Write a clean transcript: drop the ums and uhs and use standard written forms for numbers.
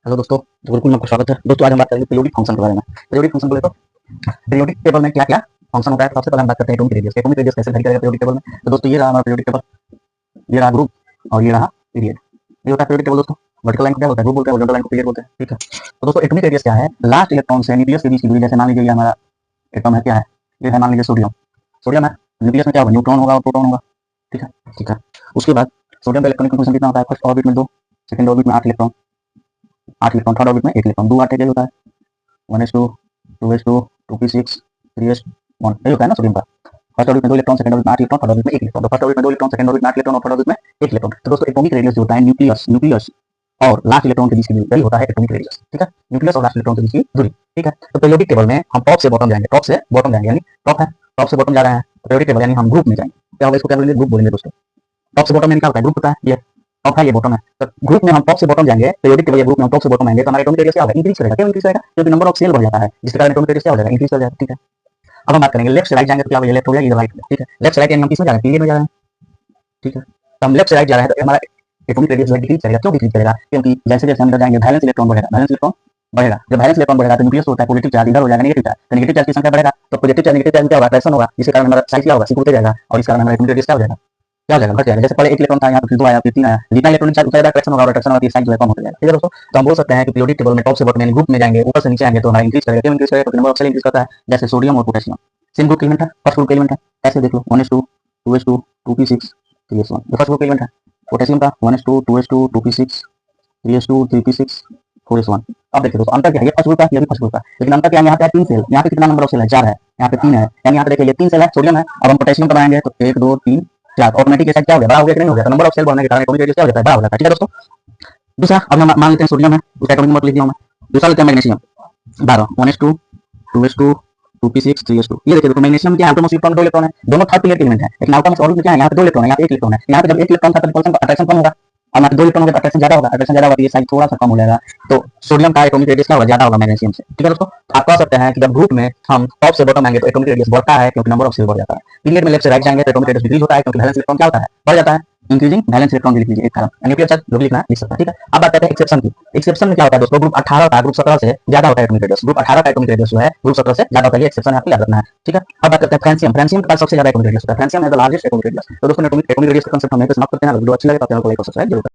Hello दोस्तों, तो बिल्कुल में आपका स्वागत है। दोस्तों आज हम बात करेंगे पीरियोडिक फंक्शन के बारे में। पीरियोडिक फंक्शन बोले तो पीरियोडिक टेबल में क्या क्या फंक्शन होता है। तो सबसे पहले हम बात करते हैं एटॉमिक रेडियस। एटॉमिक रेडियस कैसे वैरी करेगा पीरियोडिक टेबल में। तो दोस्तों ये रहा हमारा पीरियोडिक टेबल, ये रहा ग्रुप और ये रहा पीरियड। ये होता है पीरियोडिक टेबल दोस्तों। वर्टिकल लाइन को क्या बोलते हैं, ग्रुप बोलते हैं, हॉरिजॉन्टल लाइन को पीरियड बोलते हैं। ठीक है, तो दोस्तों एटॉमिक रेडियस क्या है, लास्ट इलेक्ट्रॉन से न्यूक्लियस के बीच की दूरी। जैसे मान लीजिए ये हमारा एटम है, क्या है, ये है मान लीजिए सोडियम। सोडियम है, न्यूक्लियस में क्या होगा, न्यूट्रॉन होगा और प्रोटॉन होगा। ठीक है, ठीक है। उसके बाद सोडियम का इलेक्ट्रॉनिक कन्फर्मेशन कितना होता है, फर्स्ट ऑर्बिट में 2, सेकंड ऑर्बिट में 8 इलेक्ट्रॉन, 8 इलेक्ट्रॉन, थर्ड ऑर्बिट में 1 इलेक्ट्रॉन। 2 8 है, होता है 1s2 2s2 2p6 3s1, ये होता है ना सोडियम का। फर्स्ट ऑर्बिट में 2 इलेक्ट्रॉन, सेकंड ऑर्बिट में 8 इलेक्ट्रॉन, थर्ड ऑर्बिट में 1 इलेक्ट्रॉन। तो फर्स्ट ऑर्बिट में 2 इलेक्ट्रॉन, सेकंड ऑर्बिट में 8 इलेक्ट्रॉन और थर्ड ऑर्बिट में 1 इलेक्ट्रॉन। तो दोस्तों एटॉमिक रेडियस जो होता है न्यूक्लियस न्यूक्लियस और लास्ट इलेक्ट्रॉन के बीच की दूरी होता है एटॉमिक रेडियस। ठीक है, न्यूक्लियस और लास्ट इलेक्ट्रॉन के बीच की दूरी। ठीक है, तो पीरियोडिक टेबल में हम टॉप से बॉटम जाएंगे, टॉप से बॉटम जाएंगे, यानी टॉप है, टॉप से बॉटम जा रहे हैं। पीरियोडिक टेबल यानी हम ग्रुप में जाएंगे। क्या होगा, इसको क्या बोलेंगे, ग्रुप बोलेंगे दोस्तों। टॉप से बॉटम में क्या होता है, ग्रुप होता है। ये टॉप है, ये बॉटम है। तो ग्रुप में हम टॉप से बॉटम जाएंगे, पीरियोडिक टेबल या ग्रुप में हम टॉप से बॉटम आएंगे, तो हमारा एटॉमिक रेडियस क्या होगा, इंक्रीज करेगा। क्यों इंक्रीज करेगा, क्योंकि नंबर ऑफ सेल बढ़ जाता है, जिसके कारण एटॉमिक रेडियस क्या हो जाएगा, इंक्रीज हो जाएगा। ठीक है, अब हम बात करेंगे लेफ्ट से राइट जाएंगे तो क्या होगा, लेफ्ट हो गया, ये राइट। ठीक है, लेफ्ट से राइट यानी हम किसमें जा रहे हैं, पीरियड में जा रहे हैं। ठीक है, तो हम लेफ्ट से राइट जा रहे हैं तो हमारा एटॉमिक रेडियस डिक्रीज करेगा। क्यों डिक्रीज करेगा, क्योंकि जैसे जैसे हम इधर जाएंगे वैलेंस इलेक्ट्रॉन बढ़ेगा, वैलेंस इलेक्ट्रॉन बढ़ेगा। जब वैलेंस इलेक्ट्रॉन बढ़ेगा तो न्यूक्लियस होता है पॉजिटिव चार्ज, इधर हो जाएगा नेगेटिव चार्ज। तो नेगेटिव चार्ज की संख्या बढ़ेगा तो पॉजिटिव चार्ज नेगेटिव चार्ज में क्या होगा, अट्रैक्शन होगा, जिसके कारण हमारा साइज क्या होगा, सिकुड़ते जाएगा और इस कारण हमारा एटॉमिक रेडियस क्या हो जाएगा, क्या हो जाएगा, घट जाएगा। जैसे पहले 1 इलेक्ट्रॉन था, यहाँ पे फिर 2 आया, फिर 3 आया। जितना इलेक्ट्रॉनिक चार्ज उतना ज्यादा अट्रैक्शन होगा और अट्रैक्शन होगा, साइज जो है कम होता जाएगा। ठीक है दोस्तों, तो हम बोल सकते हैं कि पीरियोडिक टेबल में टॉप से बॉटम यानी ग्रुप में जाएंगे, ऊपर से नीचे आएंगे तो हमारा इंक्रीज करेगा। क्यों इंक्रीज करेगा, क्योंकि नंबर ऑफ सेल इंक्रीज करता है। जैसे सोडियम और पोटेशियम सेम ग्रुप के एलिमेंट है, फर्स्ट ग्रुप के एलिमेंट है। ऐसे देख लो 1s2 2s2 2p6 3s1, ये फर्स्ट ग्रुप के एलिमेंट है। पोटेशियम का 1s2 2s2 2p6 3s2 3p6 4s1। अब देखिए दोस्तों अंतर क्या है, ये फर्स्ट ग्रुप का, ये भी फर्स्ट ग्रुप का, लेकिन अंतर क्या है, यहाँ पे 3 सेल, यहाँ पे कितना नंबर ऑफ सेल है, 4 है, यहाँ पे 3 है, यानी यहाँ पे देखिए ये 3 सेल है, सोडियम है। अब हम पोटेशियम का बनाएंगे तो 1 2 3 4, ऑटोमेटिक साइज क्या हो गया, बड़ा हो गया कि नहीं हो गया, तो नंबर ऑफ सेल बढ़ने के कारण एटॉमिक रेडियस क्या हो जाता है, बड़ा हो जाता है। ठीक है दोस्तों, दूसरा अब हम मान लेते हैं सोडियम है, उसका एटॉमिक नंबर लिख दिया मैं। दूसरा लेते हैं magnesium 12 1s2 2s2 2p6 3s2। ये देखिए, मैग्नीशियम क्या है, आउटरमोस्ट इलेक्ट्रॉन 2 इलेक्ट्रॉन है, दोनों थर्ड पीरियड के एलिमेंट है, लेकिन आउटरमोस्ट ऑर्बिट में क्या है, यहाँ पे 2 इलेक्ट्रॉन है, यहाँ पे 1 इलेक्ट्रॉन है। यहाँ पे जब 1 इलेक्ट्रॉन था तो रिपल्शन अट्रैक्शन कम होगा, और यहाँ पे 2 इलेक्ट्रॉन होगा तो अट्रैक्शन ज्यादा होगा, अट्रैक्शन ज्यादा होगा तो ये साइज थोड़ा सा कम हो जाएगा। तो सोडियम का एटॉमिक रेडियस क्या होगा, ज्यादा होगा मैग्नीशियम से। ठीक है दोस्तों, तो आप कह सकते हैं कि जब ग्रुप में हम टॉप से बॉटम आएंगे तो एटॉमिक रेडियस बढ़ता है, क्योंकि नंबर ऑफ सेल बढ़ जाता है। पीरियड में लेफ्ट से राइट जाएंगे तो एटॉमिक रेडियस डिक्रीज होता है, क्योंकि वैलेंस इलेक्ट्रॉन क्या होता है, बढ़ जाता है। इंक्रीजिंग वैलेंस इलेक्ट्रॉन लिख लीजिए एक कारण, न्यूक्लियर चार्ज जो भी लिखना है लिख सकता है। ठीक है, अब बात करते हैं एक्सेप्शन की। एक्सेप्शन में क्या होता है दोस्तों, ग्रुप 18 का ग्रुप 17 से ज्यादा होता है एटॉमिक रेडियस। ग्रुप 18 का एटॉमिक रेडियस जो है ग्रुप 17 से ज्यादा होता है, ये एक्सेप्शन आपको याद रखना है। ठीक है, अब बात करते हैं फ्रांसियम। फ्रांसियम के पास सबसे ज्यादा एटॉमिक रेडियस होता है, फ्रांसियम है द लार्जेस्ट एटॉमिक रेडियस। तो दोस्तों एटॉमिक रेडियस का कांसेप्ट हम यहीं पे समाप्त करते हैं। वीडियो अच्छी लगे तो आप चैनल को लाइक और सब्सक्राइब जरूर करें।